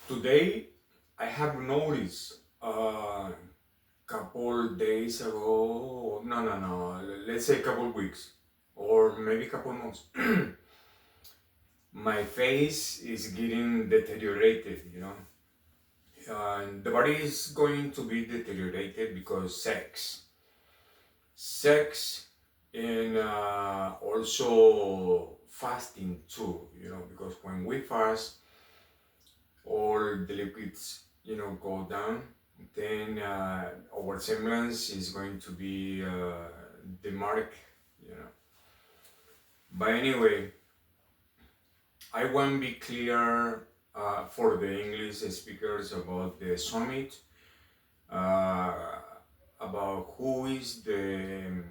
Today, I have noticed a couple days ago, no, let's say a couple weeks or maybe a couple months, my face is getting deteriorated. And the body is going to be deteriorated because sex, and also fasting too, because when we fast, all the liquids go down, then our semblance is going to be the mark. But anyway, I want to be clear for the English speakers about the summit, uh, about who is the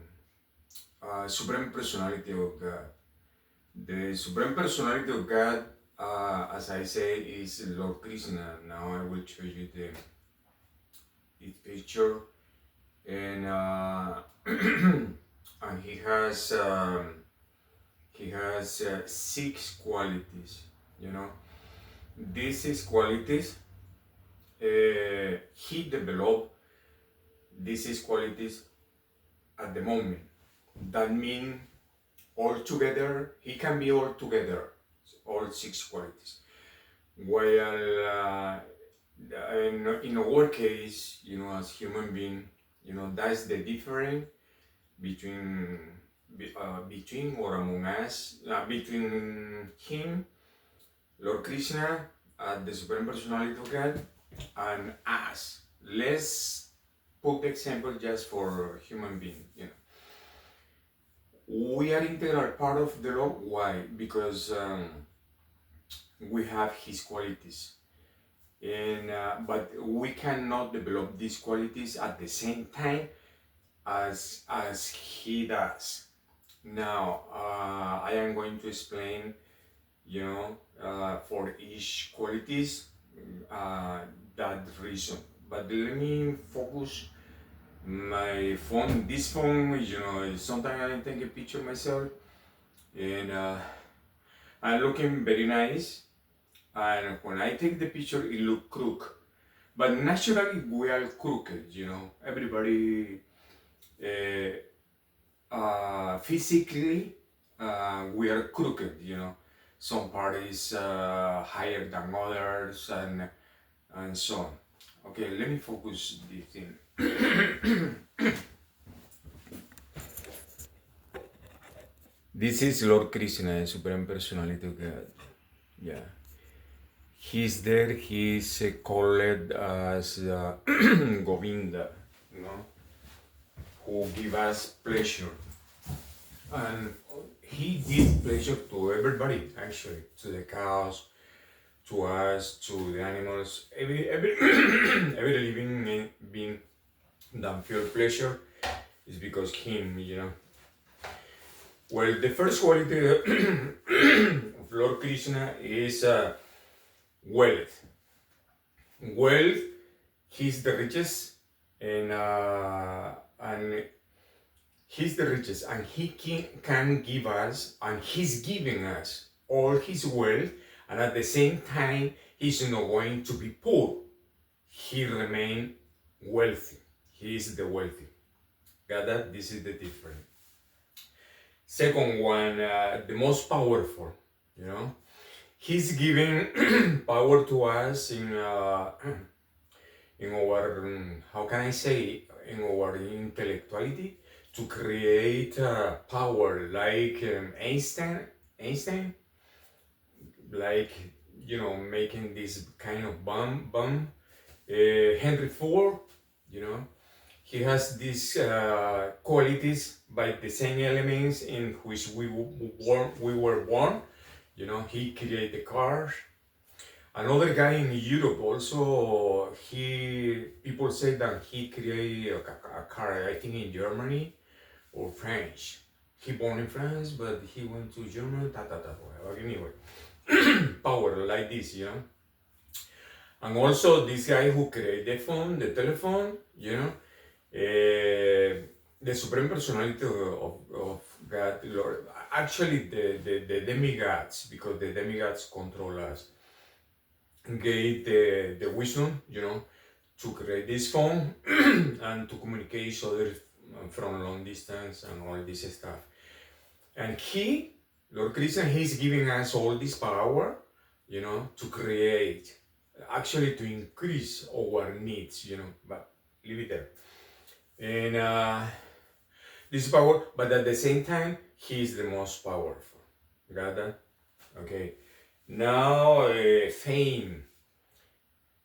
Supreme Personality of God. The Supreme Personality of God, as I say, is Lord Krishna. Now I will show you the picture, and and he has 6 qualities. You know, these 6 qualities, he developed these 6 qualities at the moment. That means all together, he can be all together, all 6 qualities. While in our case, as human being, that's the difference between between or among us, between him, Lord Krishna, the Supreme Personality of God, and us. Let's put the example just for human being. We are integral part of the Lord. Why? Because we have His qualities, and but we cannot develop these qualities at the same time as He does. Now, I am going to explain, for each qualities, that reason. But let me focus my phone. This phone, sometimes I take a picture myself, and I'm looking very nice. And when I take the picture, it look crooked. But naturally, we are crooked. Everybody, physically, we are crooked. Some parties higher than others, and so on. Okay, let me focus the thing. This is Lord Krishna, the Supreme Personality of God. Yeah. He's there, he's called as Govinda, who give us pleasure. And he did pleasure to everybody, actually, to the cows, to us, to the animals, every living being that feel pleasure is because him. Well, the first quality of Lord Krishna is wealth. Wealth, he's the richest, and he's the richest, and he can give us, and he's giving us all his wealth, and at the same time, he's not going to be poor. He remain wealthy. He is the wealthy. Got that? This is the difference. Second one, the most powerful. He's giving power to us in our, how can I say, in our intellectuality, to create power, like Einstein, like making this kind of bomb. Henry Ford, he has these qualities by the same elements in which we were born. He created the cars. Another guy in Europe also, people say that he created a car, I think in Germany or French. He born in France, but he went to Germany, anyway. Power like this. And also this guy who created the telephone, the Supreme Personality of God, Lord, actually the demigods, because the demigods control us. gave the wisdom, to create this phone and to communicate each other from long distance and all this stuff. And Lord Krishna, he's giving us all this power, to create, actually to increase our needs, but leave it there. And this power, but at the same time, he is the most powerful. Got that? Okay. Now, fame.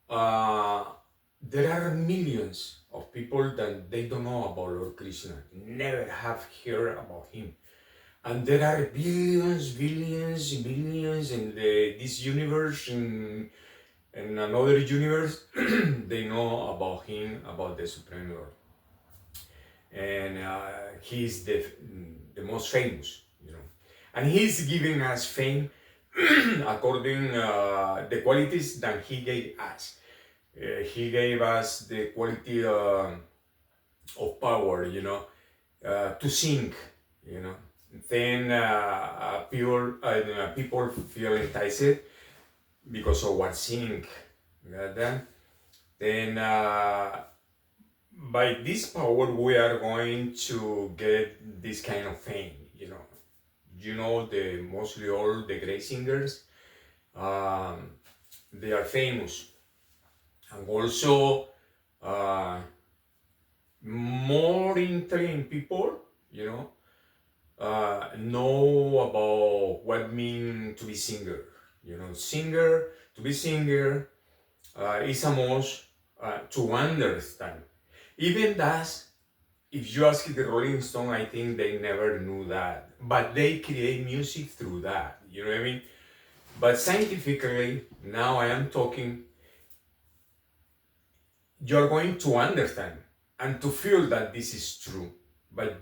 Uh, there are millions of people that they don't know about Lord Krishna, never have heard about him. And there are billions, billions, billions in this universe, in another universe, they know about him, about the Supreme Lord. And he's the most famous, And he's giving us fame according the qualities that he gave us. He gave us the quality of power, to sing, Then people feel enticed because of what sing. Then by this power we are going to get this kind of fame, the mostly all the great singers, they are famous, and also more intelligent people, know about what mean to be singer. To be singer is a must to understand. Even that, if you ask the Rolling Stone, I think they never knew that, but they create music through that. You know what I mean? But scientifically, now I am talking. You're going to understand and to feel that this is true, but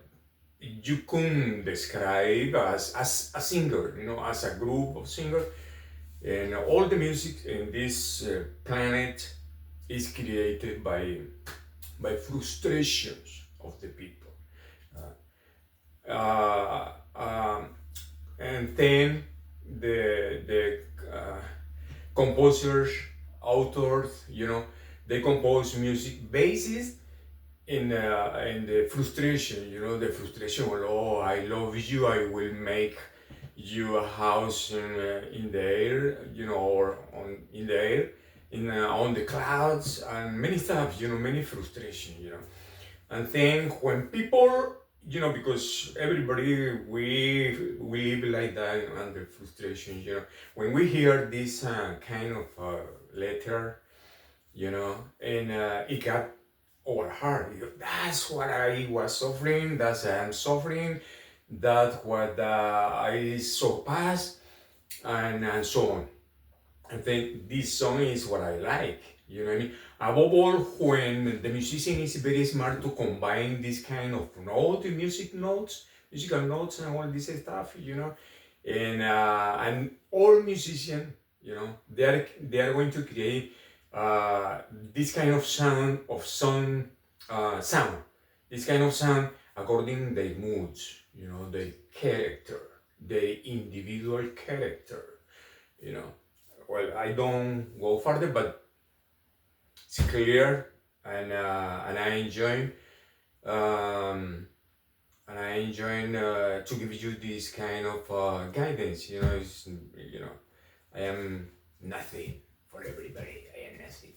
you couldn't describe as a singer, as a group of singers. And all the music in this planet is created by frustrations of the people. Uh, um, and then the composers, authors, they compose music basis in the frustration, the frustration of, oh, I love you, I will make you a house in the air, or in the air, on the clouds, and many stuff, many frustration, And then when people, because everybody, we live like that, under frustration, When we hear this kind of letter, and it got our heart. That's what I was suffering, that's what I'm suffering, that's what I surpassed, and so on. I think this song is what I like, you know what I mean? Above all, when the musician is very smart to combine this kind of musical notes and all this stuff, and all musicians, they are going to create this kind of sound, this kind of sound according their moods, their character, their individual character, Well, I don't go further, but it's clear, and I enjoy, to give you this kind of guidance. I am nothing for everybody. I am nothing.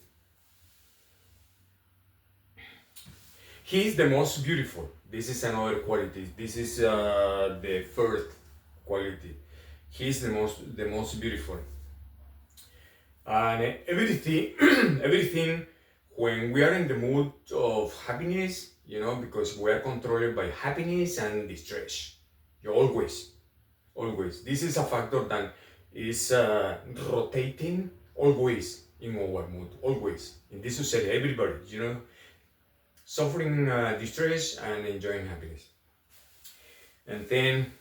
He is the most beautiful. This is another quality. This is the first quality. He is the most beautiful. And everything, when we are in the mood of happiness, because we are controlled by happiness and distress. Always. This is a factor that is rotating always in our mood, always. In this society, everybody, suffering distress and enjoying happiness. And then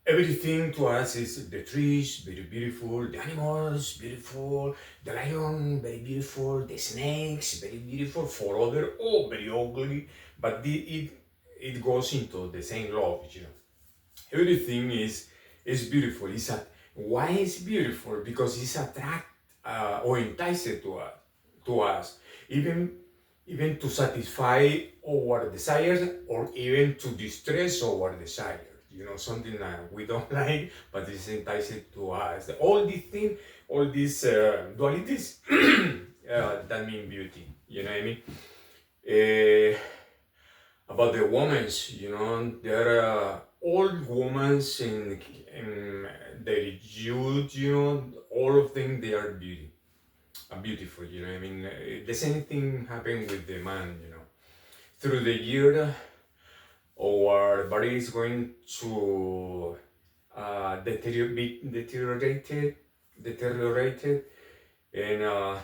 everything to us is the trees, very beautiful, the animals, beautiful, the lion, very beautiful, the snakes, very beautiful, for other, very ugly, but it goes into the same love, Everything is beautiful. Why is beautiful? Because it's attract or enticed to us, even even to satisfy our desires or even to distress our desires. You know, something that we don't like, but it's enticing to us. All these things, all these dualities, that mean beauty. You know what I mean? Uh, about the women's, you know, there are old women in their youth, you know, all of them, they are beautiful, you know. I mean, the same thing happened with the man, you know. Through the year, our body is going to deteriorated, and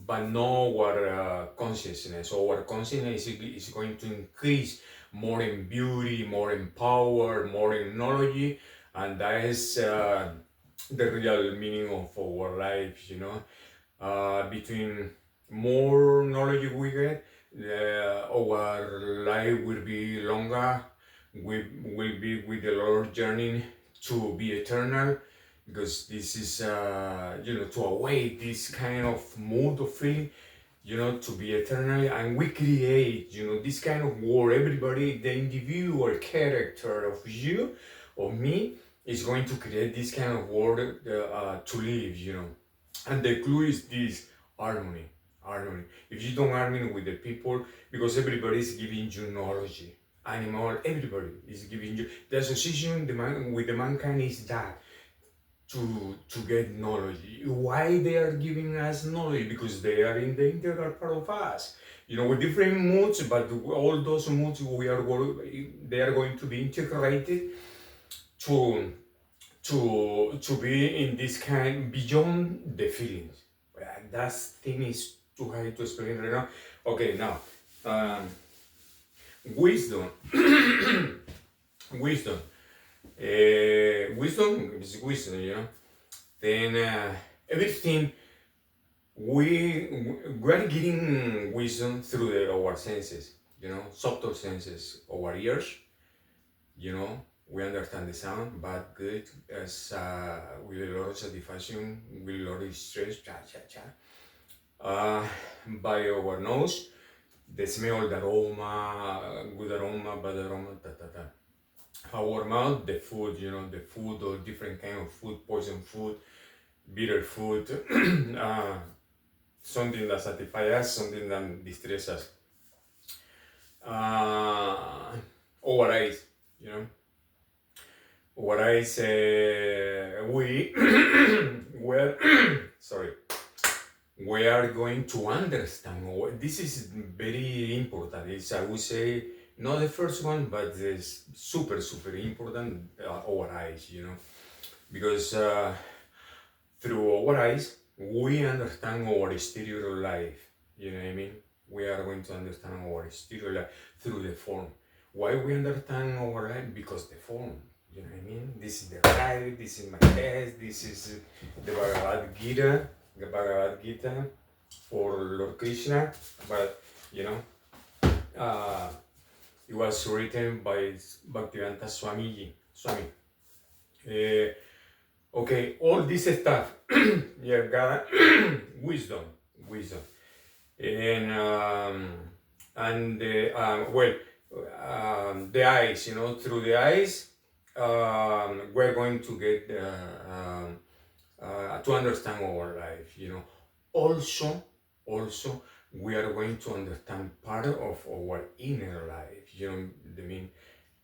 but no our consciousness. So our consciousness is going to increase more in beauty, more in power, more in knowledge, and that is the real meaning of our life, you know. Between more knowledge we get, our life will be longer. We will be with the Lord journey to be eternal, because this is, you know, to await this kind of mood of feeling, you know, to be eternal. And we create, you know, this kind of world. Everybody, the individual character of you or me is going to create this kind of world to live, you know. And the clue is this: harmony. Harmony. If you don't harmony with the people, because everybody is giving you knowledge, animal, everybody is giving you. The association with the mankind is that to get knowledge. Why they are giving us knowledge? Because they are in the integral part of us. You know, with different moods, but all those moods they are going to be integrated to to be in this kind beyond the feelings. That thing is too hard to explain right now. Okay, now um, wisdom, wisdom, wisdom is wisdom. You know, then everything we are getting wisdom through our senses. You know, subtle senses, our ears. You know, we understand the sound, bad, good, as with a lot of satisfaction, with a lot of stress, cha cha cha. By our nose, the smell, the aroma, good aroma, bad aroma, ta ta ta. Our mouth, the food, you know, the food or different kind of food, poison food, bitter food, something that satisfies us, something that distresses us. Our eyes, you know. What I say, we're sorry, we are going to understand. This is very important. It's, I would say, not the first one, but it's super super important. Our eyes, you know, because through our eyes we understand our exterior life. You know what I mean? We are going to understand our exterior life through the form. Why we understand our life? Because the form. You know what I mean? This is the right, this is my test, this is the Bhagavad Gita for Lord Krishna. But, you know, uh, it was written by Bhaktivedanta Swami. Okay, all this stuff, yeah, got wisdom, wisdom. And, well, the eyes, you know, through the eyes, we're going to get to understand our life, you know. Also, we are going to understand part of our inner life, you know. I mean,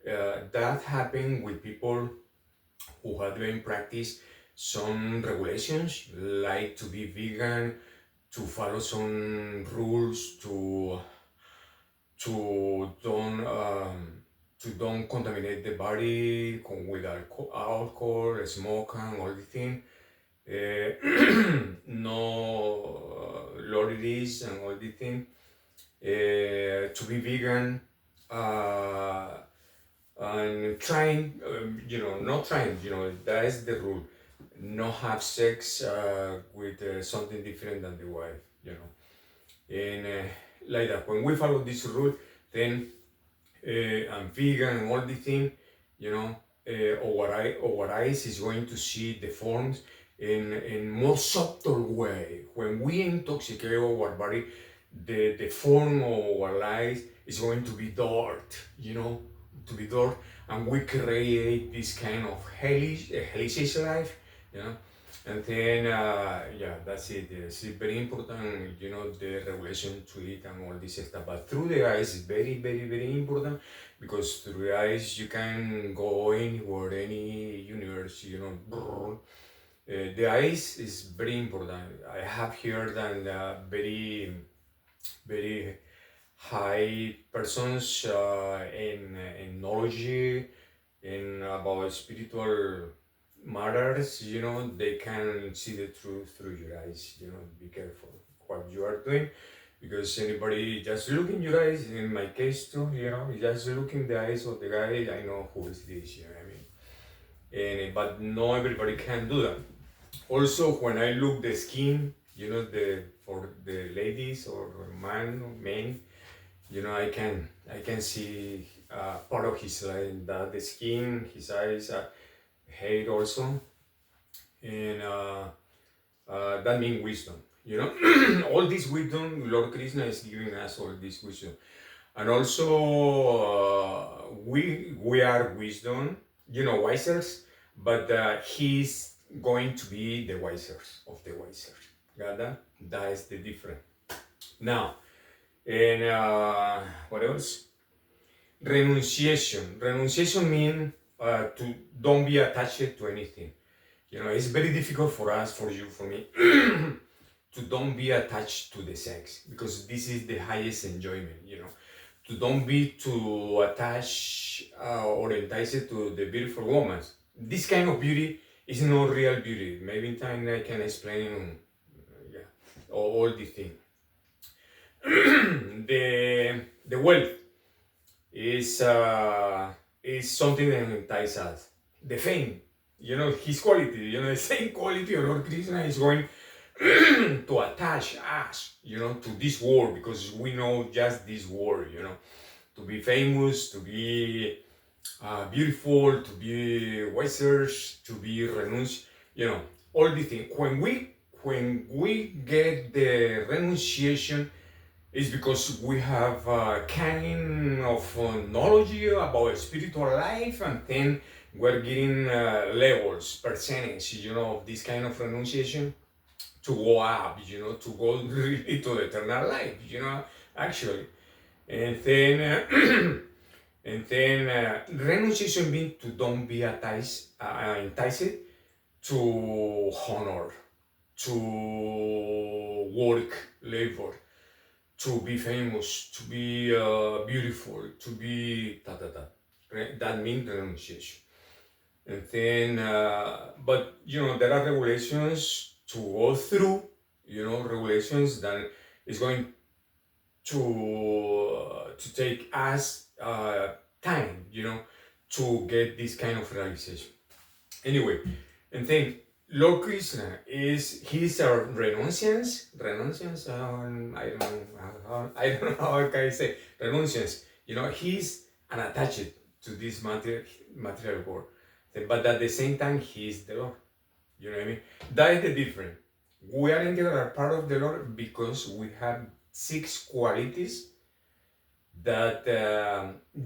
that happened with people who had been practice some regulations, like to be vegan, to follow some rules, to don't contaminate the body with alcohol, smoke, and all the thing. No lorries and all the thing. To be vegan, and trying, you know, not trying, you know, that is the rule. No have sex with something different than the wife, you know. And like that, when we follow this rule, then I'm vegan and all the thing, you know, our eyes is going to see the forms in more subtle way. When we intoxicate our body, the form of our eyes is going to be dark, to be dark, and we create this kind of hellish life, you know. And then, yeah, that's it. It's very important, the regulation to it and all this stuff. But through the eyes is very, very, very important, because through the eyes you can go anywhere, any universe, the eyes is very important. I have heard that very, very high persons in knowledge in about spiritual matters, they can see the truth through your eyes. Be careful what you are doing, because anybody just look in your eyes, in my case too, just look in the eyes of the guy, I know who is this, you know what I mean? But not everybody can do that. Also, when I look the skin, for the ladies or men, I can see part of his life, that the skin, his eyes, hair also, and that means wisdom. All this wisdom, Lord Krishna is giving us all this wisdom, and also we are wisdom, wisers, but he's going to be the wisers of the wisers. Got that? That is the difference. Now, and what else? Renunciation. Renunciation means to don't be attached to anything. It's very difficult for us, for you, for me, to don't be attached to the sex, because this is the highest enjoyment. To don't be too attached or enticed to the beautiful woman. This kind of beauty is not real beauty. Maybe in time I can explain, all these things. The wealth is something that entices us. The fame, his quality, the same quality of Lord Krishna is going to attach us, to this world, because we know just this world, to be famous, to be beautiful, to be wise, to be renounced, all these things. When we get the renunciation, is because we have kind of knowledge about spiritual life, and then we're getting levels, percentage, of this kind of renunciation to go up, to go really to the eternal life, actually. And then, renunciation means to don't be enticed to honor, to work, labor, to be famous, to be beautiful, to be That means renunciation. And then, but there are regulations to go through, regulations that is going to take us time, to get this kind of realization. Anyway, and then Lord Krishna he's a renunciance. I don't know how I can say renunciance. He's unattached to this material world, but at the same time he's the Lord. You know what I mean? That is the difference. We are integral part of the Lord because we have 6 qualities that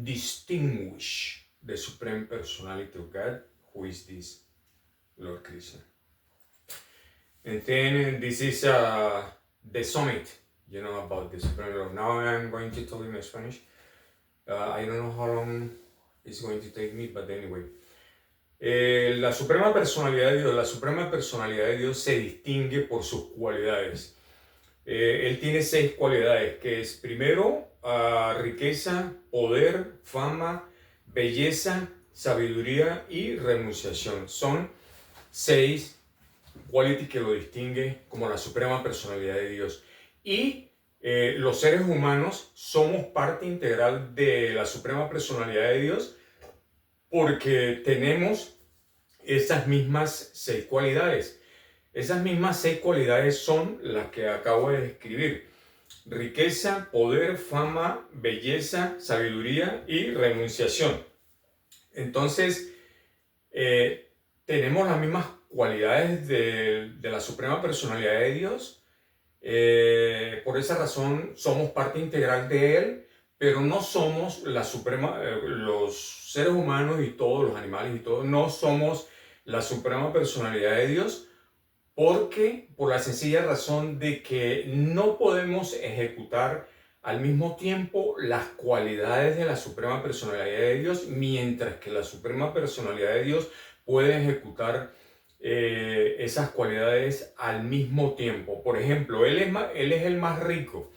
distinguish the Supreme Personality of God, who is this Lord Krishna. And then this is the summit, about the Supreme Lord. Now I'm going to tell you in Spanish. I don't know how long it's going to take me, but anyway. La Suprema Personalidad de Dios se distingue por sus cualidades. Él tiene 6 cualidades, que es primero riqueza, poder, fama, belleza, sabiduría y renunciación. Son 6 qualities que lo distingue como la Suprema Personalidad de Dios. Y los seres humanos somos parte integral de la Suprema Personalidad de Dios, porque tenemos esas mismas 6 cualidades. Esas mismas 6 cualidades son las que acabo de describir: riqueza, poder, fama, belleza, sabiduría y renunciación. Entonces, tenemos las mismas cualidades de la suprema personalidad de Dios. Por esa razón somos parte integral de Él, pero no somos la suprema, los seres humanos y todos los animales y todos, no somos la suprema personalidad de Dios, porque por la sencilla razón de que no podemos ejecutar al mismo tiempo las cualidades de la suprema personalidad de Dios, mientras que la suprema personalidad de Dios puede ejecutar esas cualidades al mismo tiempo. Por ejemplo, él es el más rico.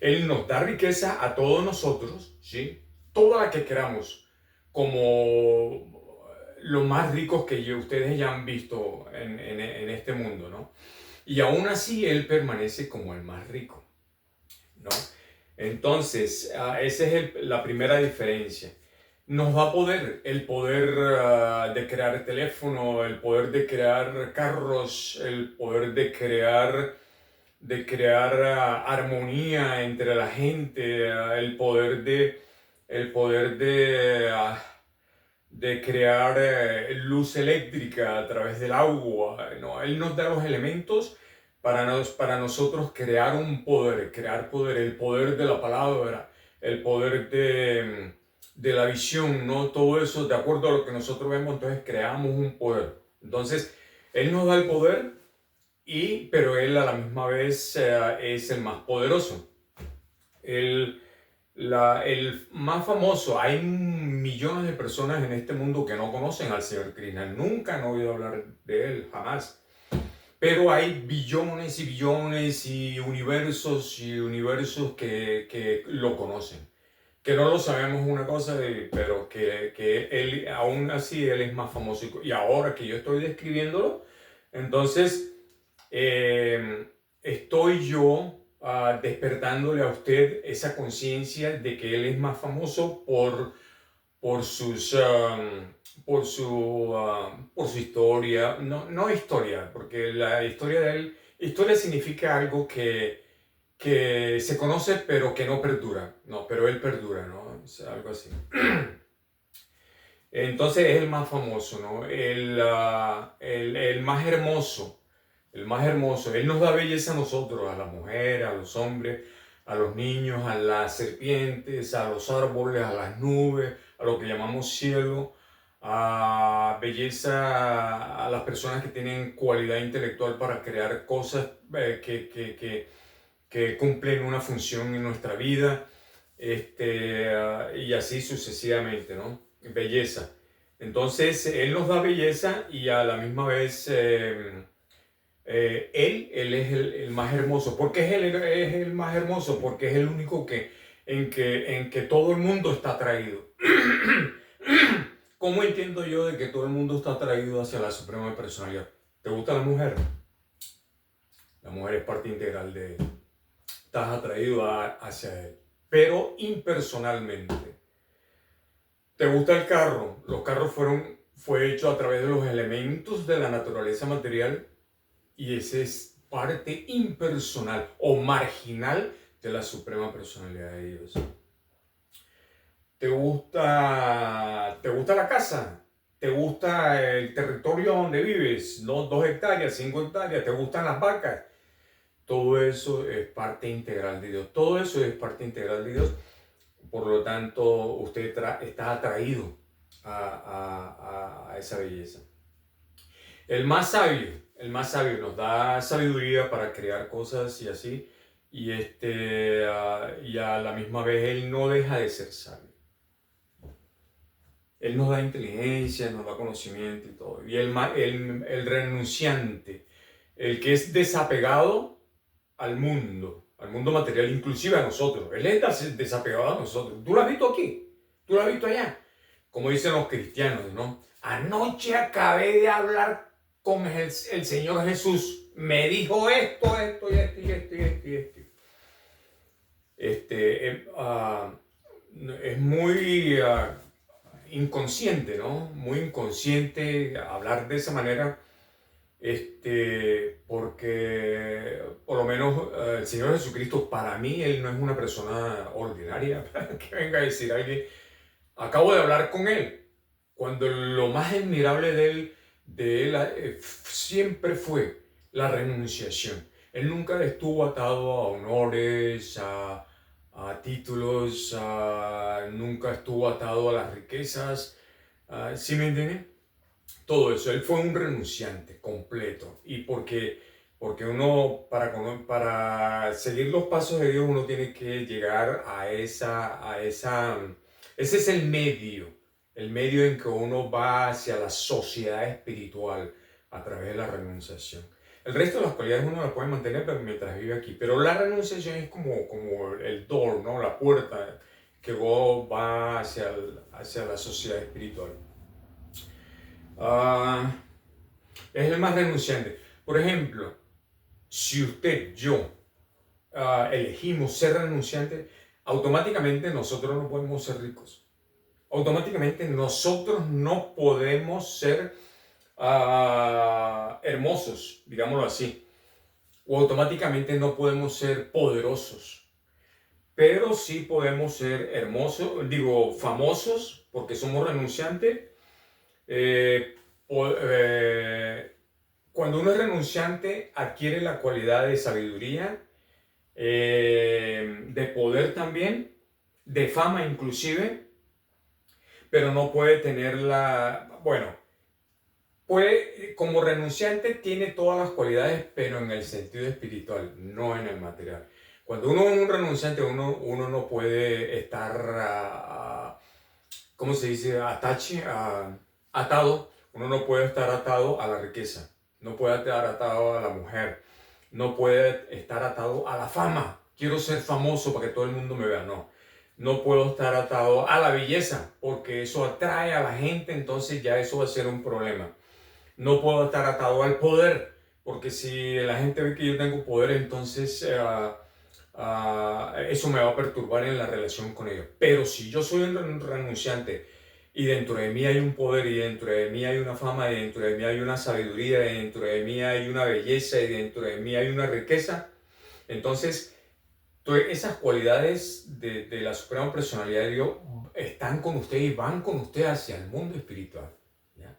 Él nos da riqueza a todos nosotros, ¿sí? Toda la que queramos, como los más ricos que ustedes ya han visto en este mundo, ¿no? Y aún así Él permanece como el más rico, ¿no? Entonces, esa es la primera diferencia. Nos da poder, el poder de crear teléfono, el poder de crear carros, el poder de crear armonía entre la gente, el poder de crear luz eléctrica a través del agua, ¿no? Él nos da los elementos para nosotros crear poder, el poder de la palabra, el poder de la visión, ¿no? Todo eso, de acuerdo a lo que nosotros vemos, entonces creamos un poder. Entonces, Él nos da el poder, pero Él a la misma vez es el más poderoso. El más famoso, hay millones de personas en este mundo que no conocen al señor Krishna, nunca han oído hablar de él, jamás. Pero hay billones y billones y universos que lo conocen. Que no lo sabemos una cosa, pero que él, aún así, él es más famoso. Y ahora que yo estoy describiéndolo, entonces estoy yo despertándole a usted esa conciencia de que él es más famoso por por su historia, no historia, porque la historia de él, historia significa algo que se conoce pero que no perdura, no, pero él perdura, ¿no? Es algo así. Entonces es el más famoso, ¿no? El más hermoso, el más hermoso. Él nos da belleza a nosotros, a las mujeres, a los hombres, a los niños, a las serpientes, a los árboles, a las nubes, a lo que llamamos cielo, a belleza a las personas que tienen cualidad intelectual para crear cosas que cumplen una función en nuestra vida, y así sucesivamente, ¿no? Belleza. Entonces, Él nos da belleza y a la misma vez él es el más hermoso. ¿Por qué es el más hermoso? Porque es el único en que todo el mundo está atraído. ¿Cómo entiendo yo de que todo el mundo está atraído hacia la suprema personalidad? ¿Te gusta la mujer? La mujer es parte integral de él. Estás atraído hacia él, pero impersonalmente. ¿Te gusta el carro? Los carros fue hecho a través de los elementos de la naturaleza material y ese es parte impersonal o marginal de la suprema personalidad de Dios. ¿Te gusta la casa? ¿Te gusta el territorio donde vives? ¿No? 2 hectáreas, 5 hectáreas. ¿Te gustan las vacas? Todo eso es parte integral de Dios. Todo eso es parte integral de Dios. Por lo tanto, usted está atraído a esa belleza. El más sabio nos da sabiduría para crear cosas y así. Y a la misma vez Él no deja de ser sabio. Él nos da inteligencia, nos da conocimiento y todo. Y el renunciante, el que es desapegado al mundo material, inclusive a nosotros. Él es desapegado a nosotros. ¿Tú lo has visto aquí? ¿Tú lo has visto allá? Como dicen los cristianos, ¿no? Anoche acabé de hablar con el Señor Jesús. Me dijo esto y esto y esto y esto y esto. Es muy inconsciente, ¿no? Muy inconsciente hablar de esa manera. Porque por lo menos el Señor Jesucristo, para mí, Él no es una persona ordinaria que venga a decir a alguien, acabo de hablar con Él. cuando lo más admirable de él siempre fue la renunciación. Él nunca estuvo atado a honores, a títulos, nunca estuvo atado a las riquezas. ¿Sí me entienden? Todo eso. Él fue un renunciante completo. Y porque uno, para seguir los pasos de Dios, uno tiene que llegar ese es el medio en que uno va hacia la sociedad espiritual a través de la renunciación. El resto de las cualidades uno las puede mantener mientras vive aquí, pero la renunciación es como el door, ¿no? La puerta que va hacia la sociedad espiritual. Ah, es el más renunciante. Por ejemplo, si yo elegimos ser renunciantes, automáticamente nosotros no podemos ser ricos. Automáticamente nosotros no podemos ser hermosos, digámoslo así. O automáticamente no podemos ser poderosos. Pero sí podemos ser hermosos, famosos, porque somos renunciantes. Eh, Cuando uno es renunciante, adquiere la cualidad de sabiduría, de poder también, de fama inclusive, pero no puede tener como renunciante tiene todas las cualidades, pero en el sentido espiritual, no en el material. Cuando uno es un renunciante, uno no puede estar, ¿cómo se dice? Atado. Uno no puede estar atado a la riqueza, no puede estar atado a la mujer, no puede estar atado a la fama. Quiero ser famoso para que todo el mundo me vea, no. No puedo estar atado a la belleza, porque eso atrae a la gente, entonces ya eso va a ser un problema. No puedo estar atado al poder, porque si la gente ve que yo tengo poder, entonces eso me va a perturbar en la relación con ellos. Pero si yo soy un renunciante y dentro de mí hay un poder, y dentro de mí hay una fama, y dentro de mí hay una sabiduría, y dentro de mí hay una belleza, y dentro de mí hay una riqueza, entonces esas cualidades de la suprema personalidad de Dios están con usted y van con usted hacia el mundo espiritual. ¿Ya?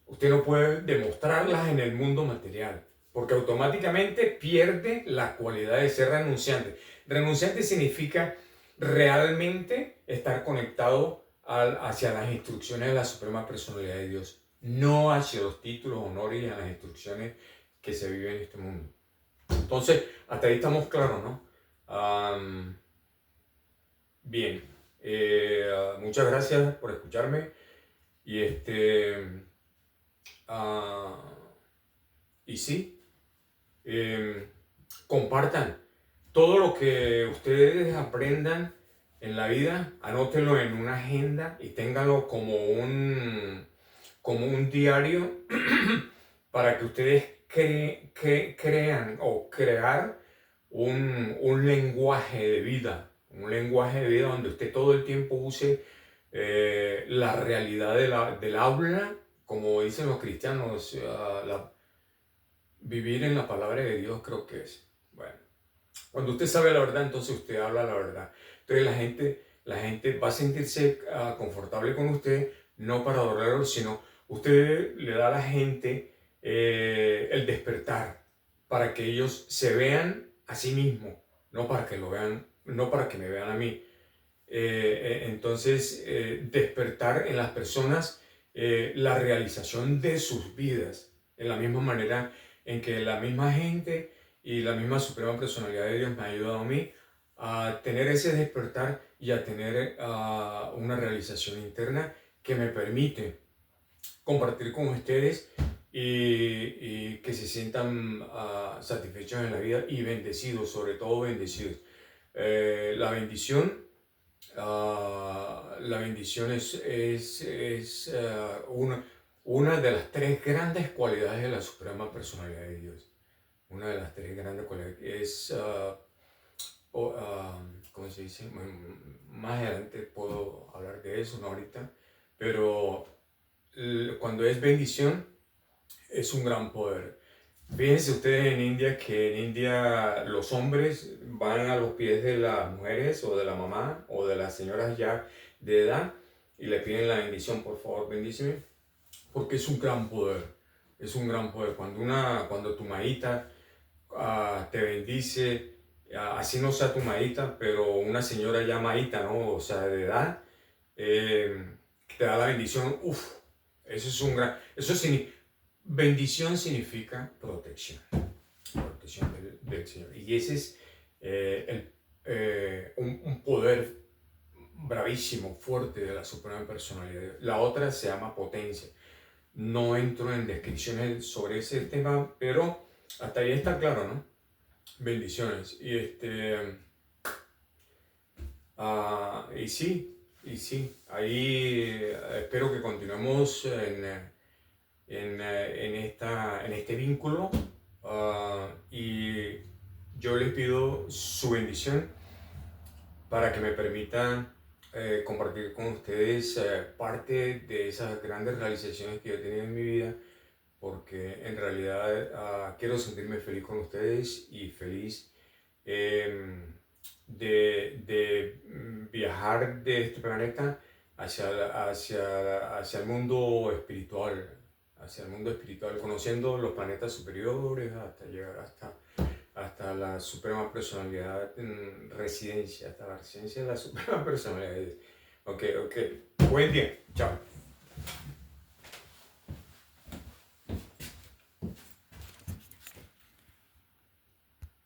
Usted no puede demostrarlas en el mundo material, porque automáticamente pierde la cualidad de ser renunciante. Renunciante significa realmente estar conectado hacia las instrucciones de la Suprema Personalidad de Dios, no hacia los títulos, honores y a las instrucciones que se viven en este mundo. Entonces, hasta ahí estamos claros, ¿no? Bien, muchas gracias por escucharme y y sí, compartan todo lo que ustedes aprendan en la vida, anótenlo en una agenda y ténganlo como un diario para que ustedes crean o crear un lenguaje de vida, donde usted todo el tiempo use la realidad del habla, como dicen los cristianos, vivir en la palabra de Dios, creo que es. Bueno, cuando usted sabe la verdad, entonces usted habla la verdad. Entonces la gente va a sentirse confortable con usted, no para adorarlo, sino usted le da a la gente el despertar, para que ellos se vean a sí mismos, no para que lo vean, no para que me vean a mí. Entonces, despertar en las personas la realización de sus vidas, en la misma manera en que la misma gente y la misma Suprema Personalidad de Dios me ha ayudado a mí a tener ese despertar y a tener una realización interna que me permite compartir con ustedes y que se sientan satisfechos en la vida y bendecidos, sobre todo bendecidos. La bendición es una de las tres grandes cualidades de la Suprema Personalidad de Dios. Una de las tres grandes cualidades es, ¿cómo se dice? Más adelante puedo hablar de eso, no ahorita, pero cuando es bendición es un gran poder. Fíjense ustedes en India que en India los hombres van a los pies de las mujeres o de la mamá o de las señoras ya de edad y le piden la bendición, por favor, bendíceme, porque es un gran poder, es un gran poder. Cuando tu maíta te bendice, así no sea tu maíta, pero una señora ya maíta, ¿no? O sea, de edad, te da la bendición, uff, eso es un gran, bendición significa protección, protección del Señor. Y ese es un poder bravísimo, fuerte de la Suprema Personalidad. La otra se llama potencia. No entro en descripciones sobre ese tema, pero hasta ahí está claro, ¿no? Bendiciones. Y sí, ahí espero que continuemos en este vínculo, y yo les pido su bendición para que me permitan compartir con ustedes parte de esas grandes realizaciones que yo he tenido en mi vida, porque en realidad quiero sentirme feliz con ustedes y feliz de viajar de este planeta hacia el mundo espiritual, conociendo los planetas superiores hasta llegar hasta la Suprema Personalidad en residencia, hasta la residencia de la Suprema Personalidad. Ok, buen día, chao.